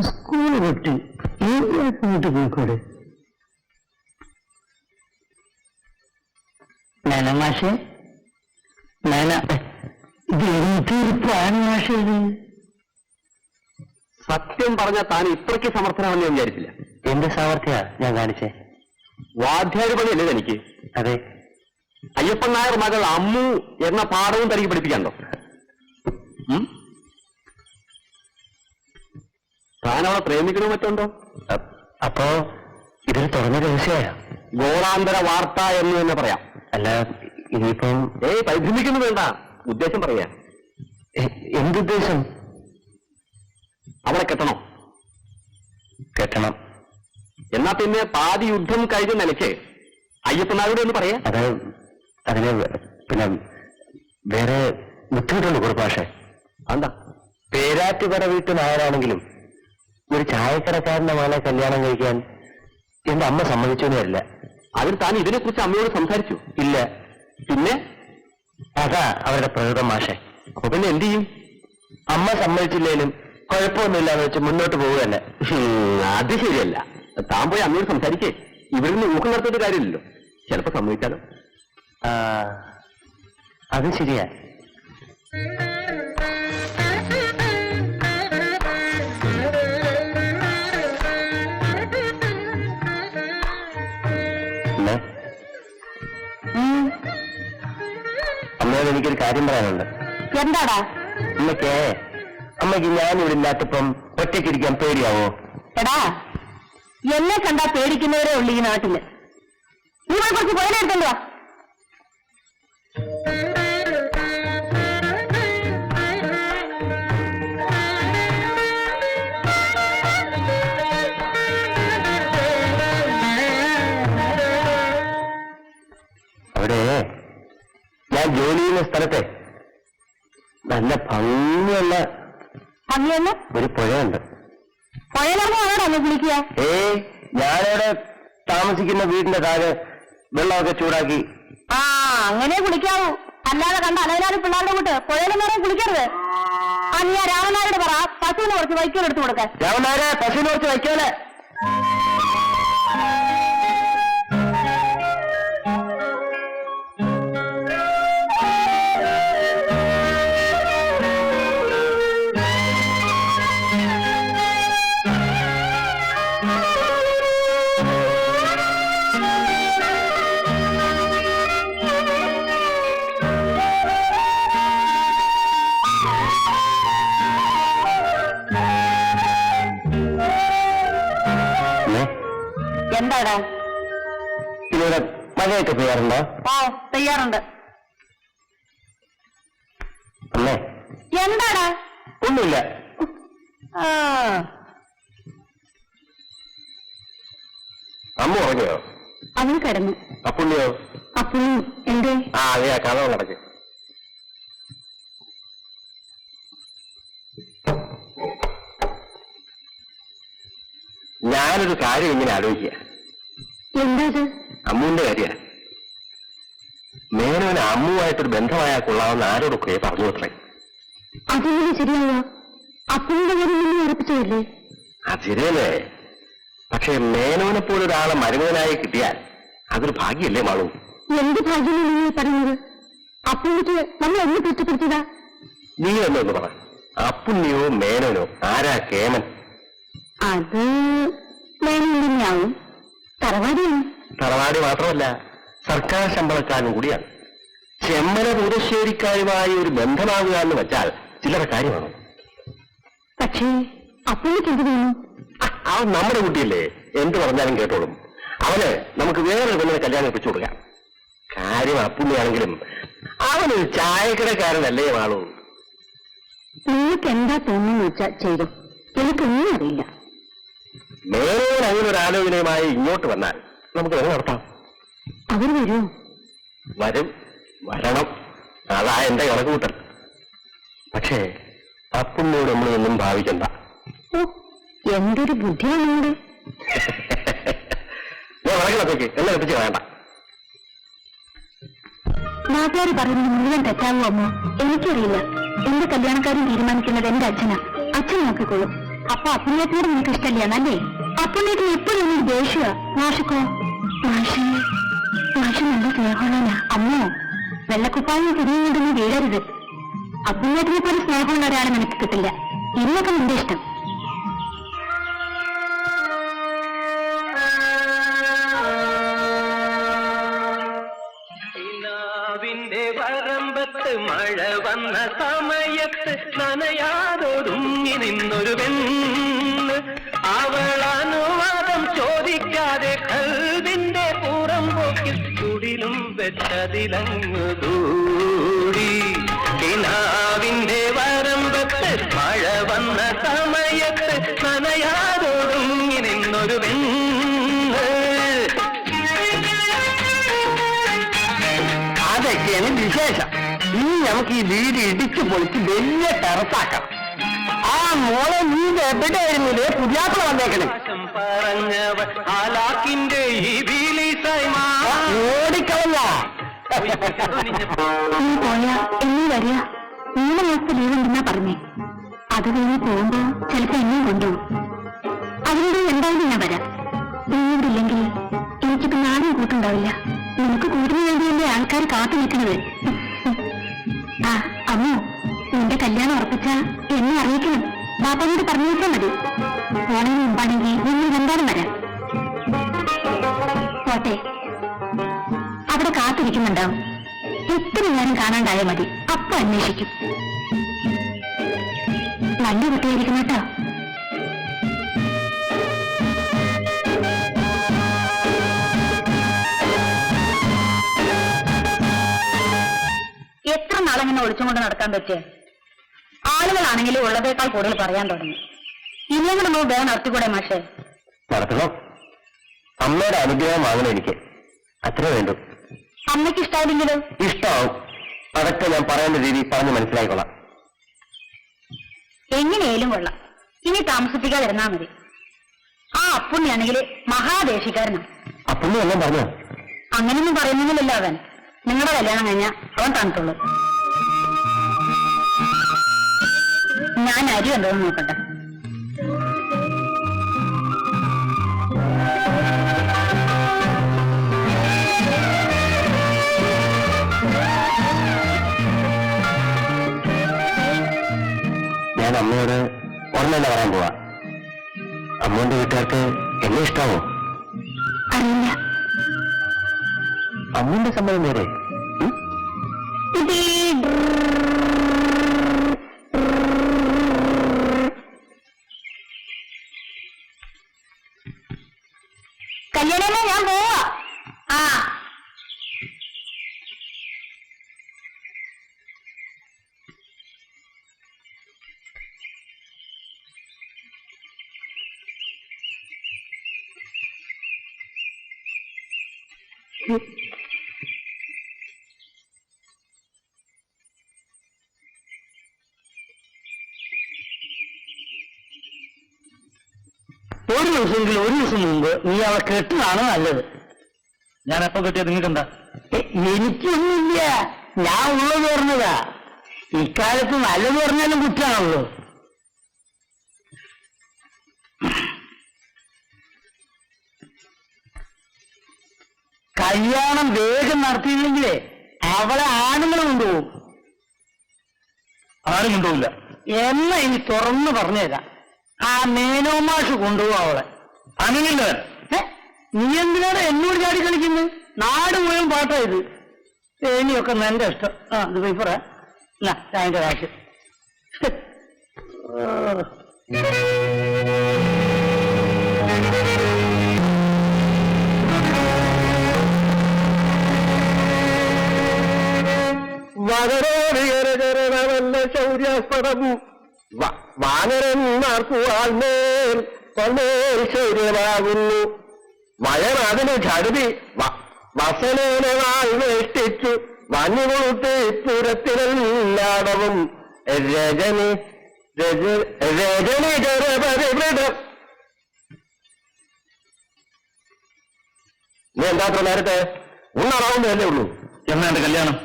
School വിട്ട് ഇങ്ങോട്ട് പോയിക്കോടെ? മാഷേ, ഇത് എന്തൊരു പ്ലാൻ മാഷേ? സത്യം പറഞ്ഞ താൻ ഇത്രയ്ക്ക് സമർത്ഥനാണെന്ന് ഞാൻ വിചാരിച്ചില്ല. എന്റെ സാമർത്ഥ്യ ഞാൻ കാണിച്ചേ? വാദ്യാര് പണിയല്ലേ തനിക്ക്? അതെ. അയ്യപ്പൻ നായർ മകൾ അമ്മു എന്ന പാഠവും തനിക്ക് പഠിപ്പിക്കാണ്ടോ? താൻ അവളെ പ്രേമിക്കണോ മറ്റുണ്ടോ? അപ്പോ ഇതൊരു തുറന്ന രഹസ്യമായ ഗോളാന്തര വാർത്ത എന്ന് തന്നെ പറയാം. അല്ല, ഇനിയിപ്പം പരിഭ്രമിക്കുന്നു വേണ്ട, ഉദ്ദേശം പറയാ. എന്തുദ്ദേശം? അവളെ കെട്ടണം. കെട്ടണം. എന്നാ പിന്നെ പാതി യുദ്ധം കഴിഞ്ഞ നിലയ്ക്ക് അയ്യപ്പനാരോട് എന്ന് പറയാ. അതിന് പിന്നെ വേറെ ബുദ്ധിമുട്ടുണ്ട് കുറുപ്പാഷേ. എന്താ? പേരാറ്റുകര വീട്ടിൽ നായരാണെങ്കിലും ഒരു ചായക്കടക്കാരന്റെ മകളെ കല്യാണം കഴിക്കാൻ എന്റെ അമ്മ സമ്മതിച്ചെന്ന് വരില്ല. അതിന് താൻ ഇതിനെക്കുറിച്ച് അമ്മയോട് സംസാരിച്ചു? ഇല്ല. പിന്നെ അതാ അവരുടെ പ്രകൃതം മാഷേ. അപ്പൊ പിന്നെ എന്ത് ചെയ്യും? അമ്മ സമ്മതിച്ചില്ലേലും കുഴപ്പമൊന്നുമില്ലാന്ന് വെച്ച് മുന്നോട്ട് പോവുകയല്ല. അത് ശരിയല്ല. താൻ പോയി അമ്മയോട് സംസാരിക്കേ. ഇവിടെ നിന്ന് ഊക്കം നടത്തിയിട്ട് കാര്യമില്ലല്ലോ. ചിലപ്പോ സമ്മതിച്ചാലോ? അത് ശരിയാ. അമ്മയോട് എനിക്കൊരു കാര്യം പറയാനുണ്ട്. എന്താടാ? അമ്മയ്ക്ക് ഞാനിവിടെ ഇല്ലാത്തപ്പം ഒറ്റയ്ക്കിരിക്കാൻ പേടിയാവോ? എടാ, എന്നെ കണ്ടാ പേടിക്കുന്നവരേ ഉള്ളു ഈ നാട്ടില്. നീ കുറച്ച് പോയിലെടുത്തോ. അവിടെ ഞാൻ ജോലി ചെയ്യുന്ന സ്ഥലത്തെ നല്ല ഭംഗിയുള്ള ഒരു പുഴയുണ്ട്. പുഴയിലാണോ കുളിക്കുക? ഞാനവിടെ താമസിക്കുന്ന വീടിന്റെ താഴെ വെള്ളമൊക്കെ ചൂടാക്കി. അങ്ങനെ കുളിക്കാവൂ. അല്ലാതെ കണ്ട അലവലാതി പിള്ളേരുടെ കൂട്ട് പുഴയിലും കുളിക്കരുത്. നീ ആ രാമനാരോട് പറ പശുവിനെ കുറച്ച് വൈക്കോൽ എടുത്തു കൊടുക്കാൻ. രാമനാരെ, പശുവിനെ കുറച്ച് വൈക്കോലെ. എന്താടാ? ഇവിടെ മഴയൊക്കെ പെയ്യാറുണ്ടോ? പെയ്യാറുണ്ട്. അമ്മേ, എന്താടാ? ഒന്നുമില്ല. അമ്മ ഉറങ്ങിയോ? അവന് കിടന്നു. അപ്പുണ്ണിയോ? അപ്പുണ്ണി എന്തേ? അതെയാ, കഥ നടക്ക്. ഞാനൊരു കാര്യം ഇങ്ങനെ ആലോചിക്കുക. എന്താ? അമ്മുവിന്റെ കാര്യമാണ്. മേനോന് അമ്മുവായിട്ടൊരു ബന്ധമായാൽ കൊള്ളാമെന്ന് ആരോടൊക്കെ പറഞ്ഞു അത്രേ. അതെങ്ങനെ ശരിയാവുക? അപ്പുവിന്റെ കാര്യം ഉറപ്പിച്ചതല്ലേ? അത് ശരിയല്ലേ. പക്ഷെ മേനോനെ പോലെ ഒരാളെ മരുമകനായി കിട്ടിയാൽ അതൊരു ഭാഗ്യല്ലേ മാളു? എന്ത് ഭാഗ്യമാണ് നീ പറയുന്നത്? അപ്പുണ്ണിക്ക് നമ്മൾ എന്ന് കുറ്റപ്പെടുത്തിയതാ? നീ എന്നൊന്ന് പറ. അപ്പുണ്ണിയോ മേനോനോ ആരാ കേമൻ? അത് മേനോൻ തന്നെയാവും. തറവാടിയാണ്. തറവാടി മാത്രമല്ല, സർക്കാർ ശമ്പളക്കാരനും കൂടിയാണ്. ചെമ്മന പുതുശ്ശേരിക്കാരുമായി ഒരു ബന്ധമാകുക എന്ന് വെച്ചാൽ ചില്ലറ കാര്യമാണോ? പക്ഷേ അപ്പുണ്ണിക്ക് എന്ത് തോന്നുന്നു? അവൻ നമ്മുടെ കുട്ടിയല്ലേ, എന്ത് പറഞ്ഞാലും കേട്ടോളും. അവന് നമുക്ക് വേറൊരു പെണ്ണിനെ കല്യാണം കഴിപ്പിച്ചു കൊടുക്കാം. കാര്യം അപ്പുണ്ണിയാണെങ്കിലും അവനൊരു ചായക്കടക്കാരനല്ലേ മാളൂ? നിങ്ങൾക്ക് എന്താ തോന്നുന്നു വെച്ചാൽ ചെയ്തു. എനിക്കൊന്നും അറിയില്ല. മേനോൻ അങ്ങനെ ഒരു ആലോചനയുമായി ഇങ്ങോട്ട് വന്നാൽ നമുക്ക് വേറെ നടത്താം. അവർ വരുമോ? വരണം. അതാ എന്റെ കണക്കുകൂട്ടൽ. പക്ഷേ അപ്പുണ്ണിയോട് നമ്മളൊന്നും ഭാവിക്കണ്ട. എന്തൊരു ബുദ്ധിയാണ് നിങ്ങളുടെ. ഞാൻ വളകളത്തേക്ക് എന്നെ എത്തിച്ച് വേണ്ട. നാട്ടുകാർ പറയുന്നത് മുഴുവൻ തെറ്റാവോ അമ്മോ? എനിക്കറിയില്ല. എന്റെ കല്യാണക്കാരും തീരുമാനിക്കുന്നത് എന്റെ അച്ഛനാ. അച്ഛൻ നോക്കിക്കോളൂ. അപ്പൊ അപ്പുണ്ണിയേട്ടനോട് നിനക്ക് ഇഷ്ടമില്ല എന്നല്ലേ? അപ്പുണ്ണിയേട്ടൻ എപ്പോഴും എനിക്ക് ദേഷ്യ. മാഷക്കോ? മാഷ് നല്ല സ്നേഹമുള്ളവനാ. അമ്മോ, വെള്ളക്കുപ്പായും തിരിഞ്ഞു കൊണ്ടൊന്നും വീഴരുത്. അപ്പുണ്ണിയേട്ടനെ പോലെ സ്നേഹമുള്ള ഒരാളെ നിനക്ക് കിട്ടില്ല. ഇന്നൊക്കെ നിന്റെ ഇഷ്ടം. വരമ്പത്ത് മഴ വന്ന സമയത്ത് നനയാതൊരുങ്ങി നിന്നൊരു പെണ്ണ്, അവൾ അനുവാദം ചോദിക്കാതെ കൽവിന്റെ പുറം പോക്കിൽ ചുടിലും വെച്ചതിലങ്ങു ദൂടി. കിനാവിന്റെ വരമ്പത്ത് മഴ വന്ന സമയത്ത് നനയാതൊരുങ്ങി നിന്നൊരു പെണ്ണ്. അതൊക്കെയാണ് വിശേഷം. ഇനി നമുക്ക് ഈ വീട് ഇടിച്ചു പൊളിച്ച് വലിയ ടെറസാക്കാം. ആ മോളെ നീ എവിടെയായിരുന്നില്ലേ പുതിയാപ്പിള വന്നേക്കണേ? പറഞ്ഞവർ ആലാക്കിന്റെ ഈ ഓടിക്കളഞ്ഞ നീ പോയാ എന്നീ വരിക. 3 മാസത്തെ ലീവ് ഉണ്ടെന്നാ പറഞ്ഞേ. അത് കഴിഞ്ഞ് പോകുമ്പോ ചിലപ്പോ എന്നെയും കൊണ്ടുപോകും. അതിലൂടെ എന്തായാലും ഞാൻ വരാം. നീ ഇവിടെ ഇല്ലെങ്കിൽ എനിക്ക് പിന്നെ ആരും കൂട്ടുണ്ടാവില്ല. നിനക്ക് കൂട്ടിന് വേണ്ടിയല്ലേ ആൾക്കാർ കാത്തു നിൽക്കുന്നത്. ആ അമ്മോ, നിന്റെ കല്യാണം ഉറപ്പിച്ച എന്നെ അറിയിക്കണം. ബാപ്പാനോട് പറഞ്ഞു വെച്ചാൽ മതി. ഓണത്തിന് മുമ്പാണെങ്കിൽ നിങ്ങൾ എന്തായാലും വരാം. പോട്ടെ, അവിടെ കാത്തിരിക്കുന്നുണ്ടാവും. എത്ര നേരം കാണാണ്ടായാൽ മതി, അപ്പൊ അന്വേഷിക്കും. നല്ല കുട്ടിയായിരിക്കും കേട്ടോ. എത്ര നാളെങ്ങനെ ഒളിച്ചും കൊണ്ട് നടക്കാൻ പറ്റിയ ആളുകളാണെങ്കിൽ ഉള്ളതേക്കാൾ കൂടുതൽ പറയാൻ തുടങ്ങി. ഇല്ലെങ്കിൽ നമ്മൾ വേഗം നടത്തിക്കൂടെ മാഷേ? നടത്തണം. അമ്മയുടെ അനുഗ്രഹം വാങ്ങണം എനിക്ക്. അത്ര വേണ്ടു. അമ്മയ്ക്ക് ഇഷ്ടമായില്ലെങ്കിലോ? ഇഷ്ടമാവും. അതൊക്കെ ഞാൻ പറയുന്ന രീതി പറഞ്ഞ് മനസ്സിലായിക്കൊള്ളാം. എങ്ങനെയായാലും കൊള്ളാം. ഇനി താമസിപ്പിക്കാതിരുന്നാ മതി. ആ അപ്പുണ്ണിയാണെങ്കിൽ മഹാദേശിക്കാരനാണ്. അപ്പുണ്ണി എല്ലാം പറഞ്ഞോ? അങ്ങനെയൊന്നും പറയുന്നില്ലല്ലോ അവൻ. നിങ്ങളുടെ കല്യാണം കഴിഞ്ഞാൽ അവൻ തണുത്തുള്ളൂ. ഞാൻ അരി ഉണ്ടോന്ന് നോക്കട്ടെ. ഞാൻ അമ്മയോട് ഉടനെ പറയാൻ പോവാ. അമ്മൂന്റെ വീട്ടുകാർക്ക് എന്നെ ഇഷ്ടാവോ? അറിയില്ല. അമ്മൂന്റെ സമ്മതം വേറെ. കല്യാണമേ, ഞാൻ പോവാ. ആ ഒരു ദിവസമെങ്കിൽ ഒരു ദിവസം മുമ്പ് നീ അവളെ കെട്ടുന്നതാണ് നല്ലത്. ഞാൻ എപ്പം കെട്ടിയത് നിങ്ങൾക്കെന്താ? എനിക്കൊന്നുമില്ല, ഞാൻ ഉള്ളത് പറഞ്ഞതാ. ഇക്കാലത്ത് നല്ലത് പറഞ്ഞാലും കുറ്റാണല്ലോ. കല്യാണം വേഗം നടത്തിയില്ലെങ്കിലേ അവളെ ആണുങ്ങൾ കൊണ്ടുപോകും. ആരും കൊണ്ടുപോകില്ല എന്നാ ഇനി തുറന്നു പറഞ്ഞുതരാം. ആ മേനോമാഷ് കൊണ്ടുപോകും അവളെ. അങ്ങനെയില്ല. നീ എന്തിനാണ് എന്നോട് ചാടി കളിക്കുന്നത്? നാട് മുഴുവൻ പാട്ടായത്. ഇനിയൊക്കെ എന്റെ ഇഷ്ടം. ആ ഇത് പേപ്പറ അതിന്റെ കാശ്. വകരോടിയരകരണമല്ല ശൗര്യാസ്പദം വാനരന്മാർക്കുവാൾമേൽ ശൗര്യമാകുന്നു. വയറതിന് ഛടുതി വസനേനവാൾ വേഷ്ടിച്ചു വഞ്ഞുകൊളുത്ത് പുരത്തിനെല്ലാടവും രജനി ജരപരിവൃതം. നീ എന്താത്ര നേരത്തെ ഉണ്ണാറാവുന്നതല്ലേ ഉള്ളൂ? എന്നാ എന്റെ കല്യാണം?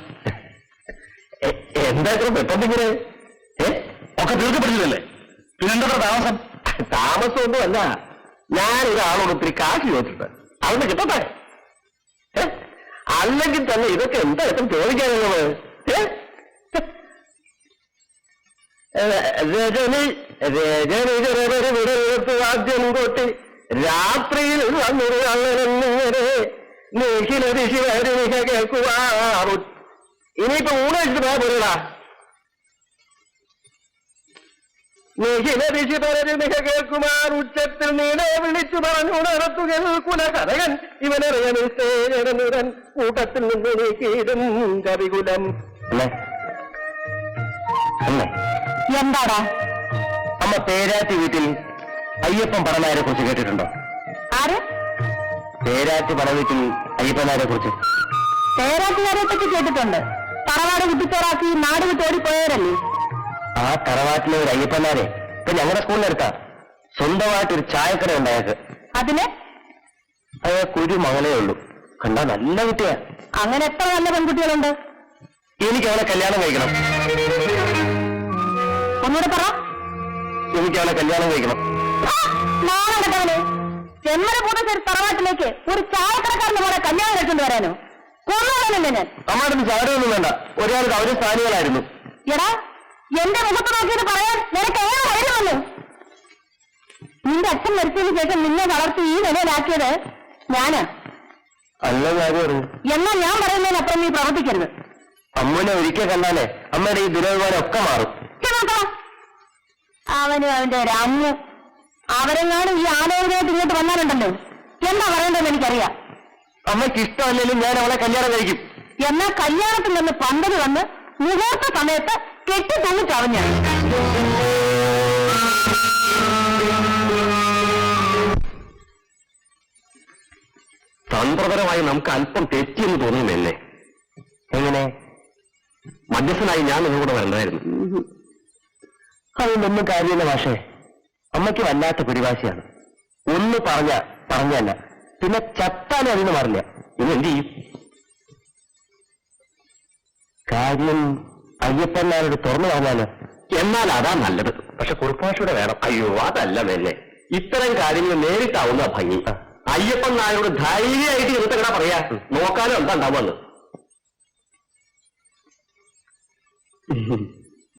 എന്താ ഇത്ര പെട്ടെന്നിങ്ങനെ? ഒക്കെ തീർക്കപ്പെട്ടില്ലല്ലേ? പിന്നെന്താ താമസം? താമസമൊന്നുമല്ല, ഞാനൊരാളോട് ഒത്തിരി കാശ് ചോദിച്ചിട്ട് അതൊന്ന് കിട്ടട്ടെ. അല്ലെങ്കിൽ തന്നെ ഇതൊക്കെ എന്താ എത്തും ചോദിക്കാനുള്ളത്? രജനി വാദ്യം കൊട്ടി രാത്രിയിൽ വന്നൊരു അങ്ങനെ നിഖില കേൾക്കുവാറു. ഇനിയിപ്പോ ഊണ് കഴിച്ചിട്ട് പോയാ പോരടാ. നിഖില കേൾക്കുമാർ ഉച്ചത്തിൽ നീടെ വിളിച്ചു പറഞ്ഞു നടത്തുക കുലകഥകൻ ഇവനറിയൻ കൂട്ടത്തിൽ നിന്ന് നീക്കിയിടും കവികുലം. എന്താടാ? അമ്മ പേരാറ്റി വീട്ടിൽ അയ്യപ്പൻ പടനായരെ കുറിച്ച് കേട്ടിട്ടുണ്ടോ? ആര്? പേരാറ്റി പടവീട്ടിൽ അയ്യപ്പനാരെ കുറിച്ച്. പേരാറ്റുകാരെ പറ്റി കേട്ടിട്ടുണ്ട്. തറവാട് കുട്ടിച്ചോറാക്കി നാട് വിട്ട് ഓടിപ്പോയവരല്ലേ? ആ തറവാട്ടിലെ ഒരു അയ്യപ്പനാരെ ഇപ്പൊ ഞങ്ങളുടെ സ്കൂളിലെടുത്താ. സ്വന്തമായിട്ടൊരു ചായക്കട ഉണ്ടായത്. അതിന് അയാൾക്കൊരു മകളേ ഉള്ളൂ. കണ്ടാ നല്ല കുട്ടിയാ. അങ്ങനെ എത്ര നല്ല പെൺകുട്ടികളുണ്ട്? എനിക്ക് അവളെ കല്യാണം കഴിക്കണം. ഒന്നുകൂടെ പറ. എനിക്ക് അവളെ കല്യാണം കഴിക്കണം. നാളെ ചെമ്മര പൂത്ത തറവാട്ടിലേക്ക് ഒരു ചായക്കടക്കാരന്റെ മോളെ കല്യാണം കഴിച്ചുകൊണ്ട് വരാനോ? കൊന്നുകളല്ലേ ഞാൻ. അമ്മാടൊന്നും ചാരമൊന്നും വേണ്ട. ഒരാൾക്ക് അവര് സ്ഥാനികളായിരുന്നു. എടാ, എന്റെ മുഖത്ത് നോക്കിയത് പറയാൻ നിനക്ക് എങ്ങനെ കഴിയുമല്ലോ? നിന്റെ അച്ഛൻ മരിച്ചതിന് ശേഷം നിന്നെ വളർത്തി ഈ നിലയിലാക്കിയത് ഞാനാ. അല്ല കാര്യം. എന്നാൽ ഞാൻ പറയുന്നതിനപ്പുറം നീ പ്രവർത്തിക്കരുത്. അമ്മനെ ഒരിക്കൽ കണ്ടാലേ അമ്മയുടെ ഈ ദുരഭിമാനം ഒക്കെ മാറും. അവനും അവന്റെ ഒരു അമ്മു അവരെങ്ങാനും ഈ ആലോചനയായിട്ട് ഇങ്ങോട്ട് വന്നാലുണ്ടല്ലോ, എന്താ പറയേണ്ടതെന്ന് എനിക്കറിയാം. അമ്മയ്ക്ക് ഇഷ്ടമല്ലെങ്കിലും ഞാൻ അവളെ കല്യാണം കഴിക്കും. എന്നാൽ കല്യാണത്തിൽ നിന്ന് പന്തല് വന്ന് മുഹൂർത്ത സമയത്ത് കെട്ടി തൂങ്ങിച്ചവഞ്ഞ തന്ത്രപരമായി നമുക്ക് അല്പം തെറ്റിയെന്ന് തോന്നുന്നു എന്നെ. എങ്ങനെ? മധ്യസ്ഥനായി ഞാൻ നിങ്ങളുടെ വരണ്ടായിരുന്നു. അതിനൊന്നും കാര്യമില്ല മാഷേ. അമ്മയ്ക്ക് വല്ലാത്ത പിടിവാശിയാണ്. ഒന്ന് പറഞ്ഞല്ല, പിന്നെ ചത്താലും അതിന് മാറില്ല. ഇനി എന്ത് ചെയ്യും? കാര്യം അയ്യപ്പനാരോട് തുറന്നു പറഞ്ഞാലോ? എന്നാൽ അതാ നല്ലത്. പക്ഷെ കുറുപ്പാശയുടെ വേണം. അയ്യോ, അതല്ല മേലെ. ഇത്തരം കാര്യങ്ങൾ നേരിട്ടാവുന്ന ഭംഗി. അയ്യപ്പൻ നായരോട് ധൈര്യമായിട്ട് ഇരുന്ന് കിടാ പറയാ. നോക്കാനും എന്താ ഉണ്ടാവുമെന്ന്.